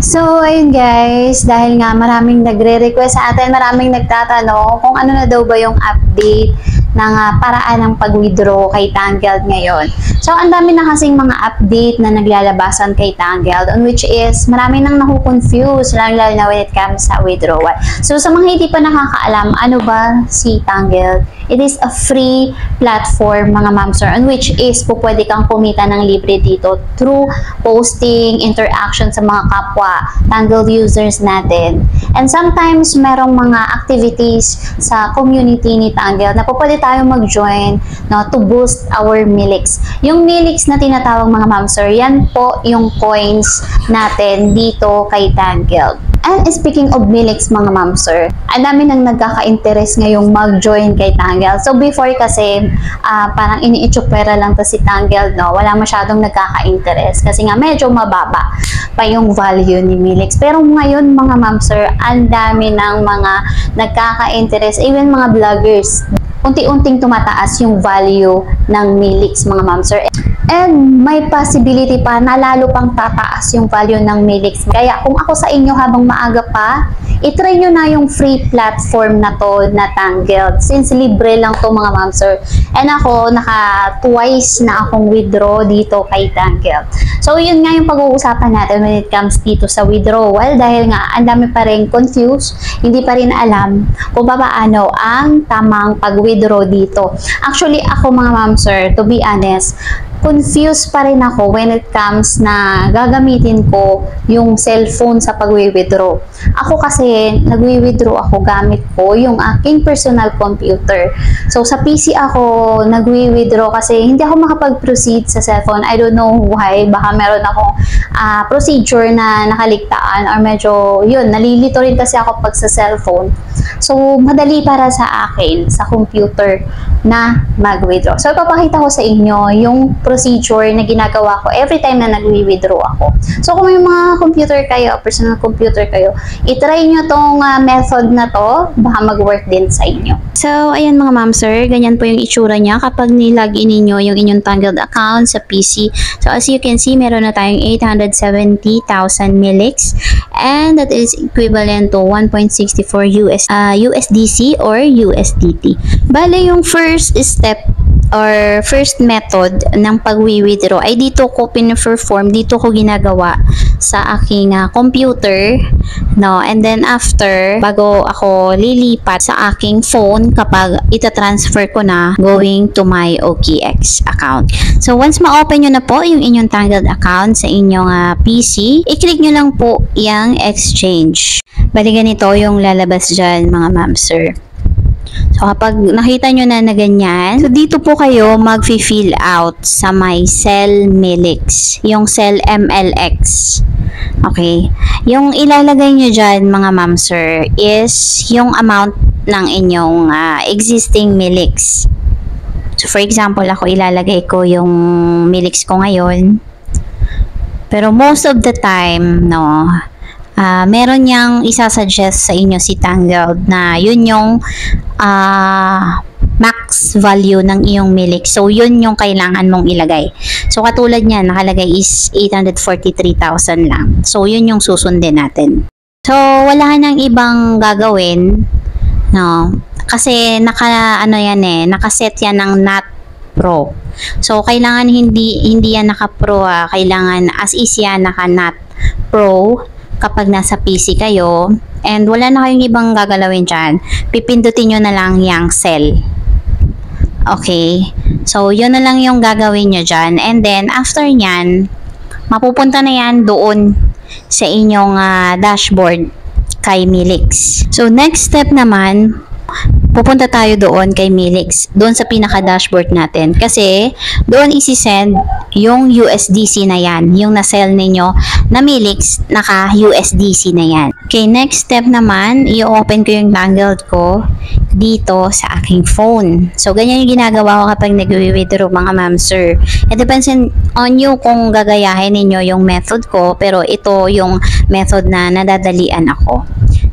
So, ayun guys, dahil nga maraming nagre-request sa atin, maraming nagtatanong kung ano na daw ba yung update ng paraan ng pag-withdraw kay Tangled ngayon. So, ang dami na kasing mga update na naglalabasan kay Tangled, on which is marami nang naku-confuse, lalo na when it comes sa withdrawal. So, sa mga hindi pa nakakaalam, ano ba si Tangled? It is a free platform, mga mamsir, on which is pwede kang kumita ng libre dito through posting, interaction sa mga kapwa Tangled users natin. And sometimes, merong mga activities sa community ni Tangled na pwede tayong mag-join, no, to boost our Milix. Yung Milix na tinatawag, mga mamsir, yan po yung coins natin dito kay Tangled. And speaking of Milix, mga mamsir, ang dami nang nagkaka-interest ngayong mag-join kay Tangled. So before kasi, parang ini-itsupera lang to si Tangled, no? Wala masyadong nagkaka-interest kasi nga medyo mababa pa yung value ni Milix. Pero ngayon, mga mamsir, ang dami ng mga nagkaka-interest, even mga vloggers, unti-unting tumataas yung value ng Milix, mga mamsir. And may possibility pa na lalo pang tataas yung value ng Milix. Kaya kung ako sa inyo habang maaga pa, itry nyo na yung free platform na to na Tangled. Since libre lang to, mga mamsir. And ako, twice na akong withdraw dito kay Tangled. So yun nga yung pag-uusapan natin when it comes dito sa withdrawal. Dahil nga, ang dami pa rin confused, hindi pa rin alam kung paano ang tamang pag-withdraw dito. Actually, ako, mga mamsir, to be honest, confused pa rin ako when it comes na gagamitin ko yung cellphone sa pag-withdraw. Ako kasi, nag-withdraw ako gamit ko yung aking personal computer. So, sa PC ako nag-withdraw kasi hindi ako makapag-proceed sa cellphone. I don't know why. Baka meron akong procedure na nakaligtaan or medyo, yun, nalilito rin kasi ako pag sa cellphone. So, madali para sa akin, sa computer, na mag-withdraw. So, ipapakita ko sa inyo yung procedure na ginagawa ko every time na nag-withdraw ako. So, kung may mga computer kayo, personal computer kayo, itry nyo tong method na to, baka mag-work din sa inyo. So, ayan mga mamsir, ganyan po yung itsura niya kapag nilagin ninyo yung inyong Tangled account sa PC. So, as you can see, meron na tayong 870,000 Milix, and that is equivalent to 1.64 USDC or USDT. Bale, yung first step or first method ng pag-withdraw ay dito ko pin-perform, dito ko ginagawa sa aking computer, no? And then after, bago ako lilipat sa aking phone kapag ita-transfer ko na going to my OKX account. So once ma-open nyo na po yung inyong Tangled account sa inyong PC, i-click nyo lang po yung exchange. Bali ganito yung lalabas dyan, mga mamsir. So, kapag nakita nyo na ganyan, so dito po kayo mag-fill out sa my cell Milix, yung cell MLX. Okay? Yung ilalagay nyo dyan, mga mamsir, is yung amount ng inyong existing Milix. So, for example, ako ilalagay ko yung Milix ko ngayon. Pero most of the time, no, meron niyang isasuggest sa inyo si Tangled na yun yung max value ng iyong Milix. So, yun yung kailangan mong ilagay. So, katulad niya, nakalagay is 843,000 lang. So, yun yung susundin natin. So, wala nang ibang gagawin, no? Kasi, nakaset yan ng NAT Pro. So, kailangan hindi yan naka-Pro, kailangan as is yan naka-NAT Pro kapag nasa PC kayo, and wala na kayong ibang gagalawin dyan, pipindutin nyo na lang yung cell. Okay? So, yun na lang yung gagawin nyo dyan. And then, after nyan, mapupunta na yan doon sa inyong dashboard kay Milix. So, next step naman, pupunta tayo doon kay Milix, doon sa pinaka-dashboard natin. Kasi, doon isi-send yung USDC na yan, yung na-sell ninyo na Milix, naka-USDC na yan. Okay, next step naman, i-open ko yung Tangled ko dito sa aking phone. So, ganyan yung ginagawa ko kapag nag-withdraw, mga mamsir. It depends on you kung gagayahin ninyo yung method ko, pero ito yung method na nadadalian ako.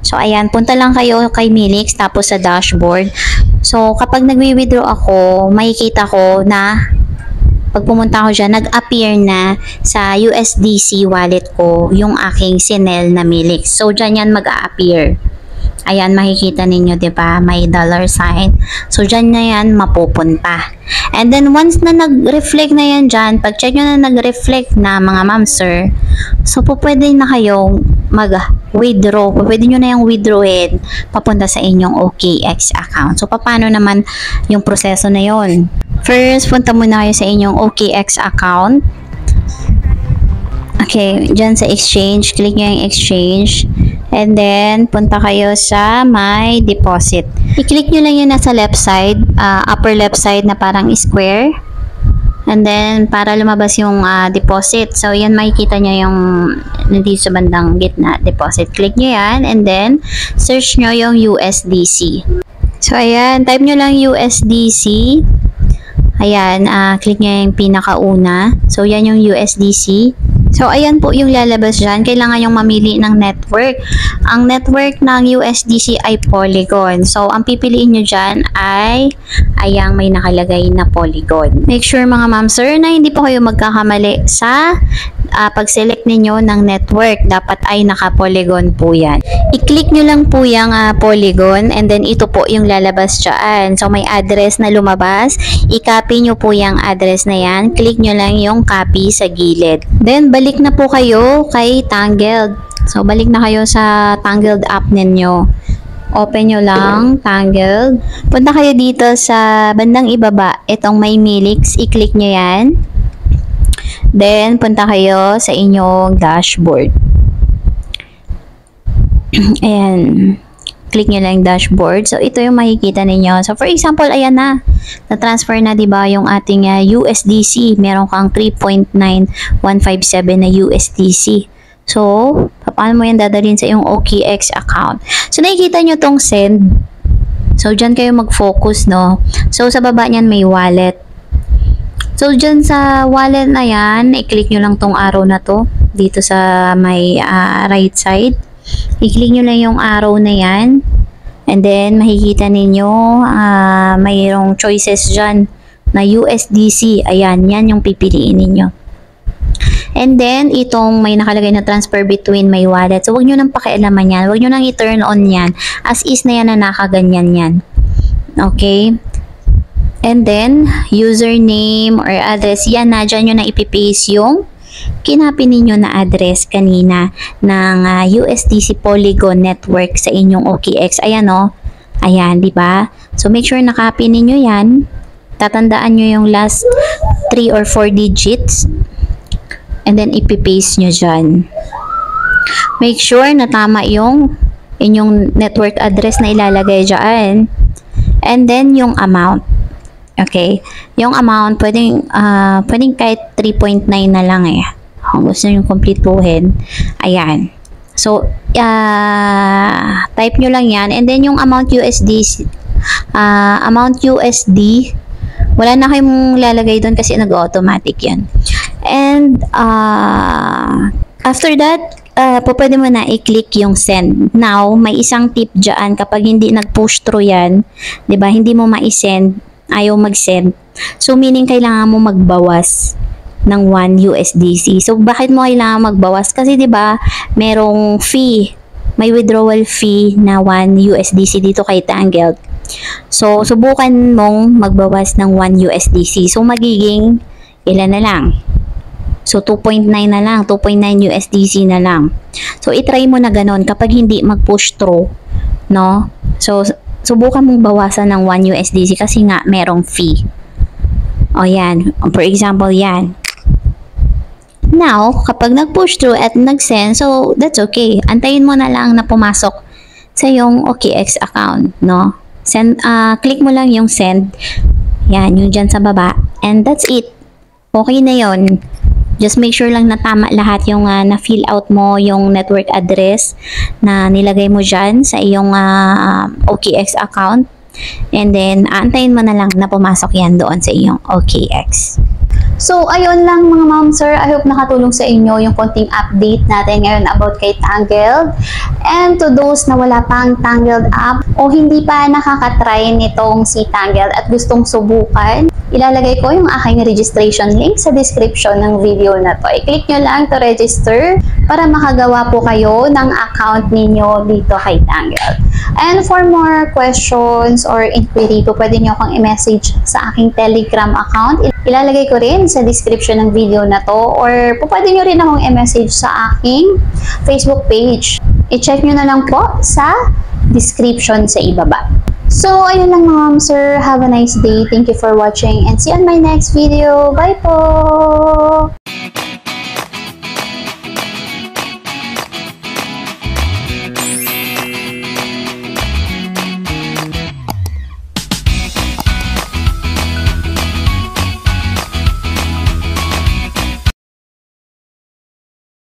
So, ayan, punta lang kayo kay Milix, tapos sa dashboard. So, kapag nagwi-withdraw ako, makikita ko na pag pumunta ko dyan, nag-appear na sa USDC wallet ko yung aking Sinel na Milix. So, dyan yan mag-a-appear. Ayan, makikita ninyo, di ba? May dollar sign. So, dyan na yan mapupunta. And then, once na nag-reflect na yan dyan, pag check nyo na nag-reflect na mga ma'am, sir, so, pwede na kayong mag-withdraw. Pwede nyo na yung withdrawin papunta sa inyong OKX account. So, paano naman yung proseso na yon? First, punta muna kayo sa inyong OKX account. Okay, dyan sa exchange, click nyo yung exchange. And then, punta kayo sa my deposit. I-click nyo lang yung nasa left side, upper left side na parang square. And then, para lumabas yung deposit. So, yan makikita nyo yung nandito sa bandang gitna, deposit. Click nyo yan. And then, search nyo yung USDC. So, ayan, type nyo lang USDC. Ayan, click nyo yung pinakauna. So, yan yung USDC. So, ayan po yung lalabas dyan. Kailangan yung mamili ng network. Ang network ng USDC ay Polygon. So, ang pipiliin nyo dyan ay ayang may nakalagay na Polygon. Make sure mga ma'am sir na hindi po kayo magkakamali sa pag-select ninyo ng network. Dapat ay naka-Polygon po yan. I-click nyo lang po yung Polygon and then ito po yung lalabas dyan. So, may address na lumabas. I-copy nyo po yung address na yan. Click nyo lang yung copy sa gilid. Then, balik na po kayo kay Tangled. So, balik na kayo sa Tangled app ninyo. Open nyo lang, Tangled. Punta kayo dito sa bandang ibaba. Itong may Milix, i-click nyo yan. Then, punta kayo sa inyong dashboard. Ayan. Click nyo lang dashboard. So, ito yung makikita ninyo. So, for example, ayan na. Na-transfer na, diba, yung ating USDC. Meron kang 3.9157 na USDC. So, paano mo yan dadalhin sa iyong OKX account? So, nakikita nyo tong send. So, dyan kayo mag-focus, no? So, sa baba niyan may wallet. So, dyan sa wallet na yan, i-click nyo lang tong arrow na to. Dito sa may right side. I-click nyo lang yung arrow na yan. And then, makikita ninyo, mayroong choices dyan na USDC. Ayan, yan yung pipiliin ninyo. And then, itong may nakalagay na transfer between my wallet. So, huwag nyo nang pakialaman yan. Huwag nyo nang i-turn on yan. As is na yan na nakaganyan yan. Okay? And then, username or address. Yan na, dyan nyo na ipipaste yung kinapin ninyo na address kanina ng USDC Polygon network sa inyong OKX. Ayan o. Ayan, di ba? So, make sure na-copy ninyo yan. Tatandaan nyo yung last 3 or 4 digits. And then, ipipaste nyo dyan. Make sure na tama yung inyong network address na ilalagay dyan. And then, yung amount. Okay? Yung amount, pwedeng kahit 3.9 na lang eh. Kung gusto nyo completein. Ayan. So, type nyo lang yan. And then, yung amount USD, wala na kayong lalagay doon kasi nag-automatic yan. And, after that, pwede mo na i-click yung send. Now, may isang tip dyan kapag hindi nag-push through yan, diba, hindi mo ma-send, ayaw mag-send. So, meaning kailangan mo magbawas ng 1 USDC. So, bakit mo kailangan magbawas? Kasi, diba, merong fee. May withdrawal fee na 1 USDC dito kay Tangled. So, subukan mong magbawas ng 1 USDC. So, magiging ilan na lang? So, 2.9 na lang. 2.9 USDC na lang. So, itry mo na ganun kapag hindi mag-push through. No? So, subukan mong bawasan ng 1 USDC kasi nga merong fee. O yan. For example, yan. Now, kapag nag-push through at nag-send, so that's okay. Antayin mo na lang na pumasok sa yung OKX account. No? Send, click mo lang yung send. Yan, yung dyan sa baba. And that's it. Okay na yon. Just make sure lang na tama lahat yung na-fill out mo yung network address na nilagay mo dyan sa iyong OKX account. And then, aantayin mo na lang na pumasok yan doon sa iyong OKX. So, ayun lang mga ma'am, sir. I hope nakatulong sa inyo yung konting update natin ngayon about kay Tangled. And to those na wala pang Tangled app o hindi pa nakakatry nitong si Tangled at gustong subukan, ilalagay ko yung aking registration link sa description ng video na to. I-click nyo lang to register para makagawa po kayo ng account ninyo dito kay Tangled. And for more questions or inquiry po, pwede nyo akong i-message sa aking Telegram account. Ilalagay ko rin sa description ng video na to, or pwede nyo rin akong i-message sa aking Facebook page. I-check nyo na lang po sa description sa ibaba. So, ayun lang mga ma'am, sir. Have a nice day. Thank you for watching and see you on my next video. Bye po!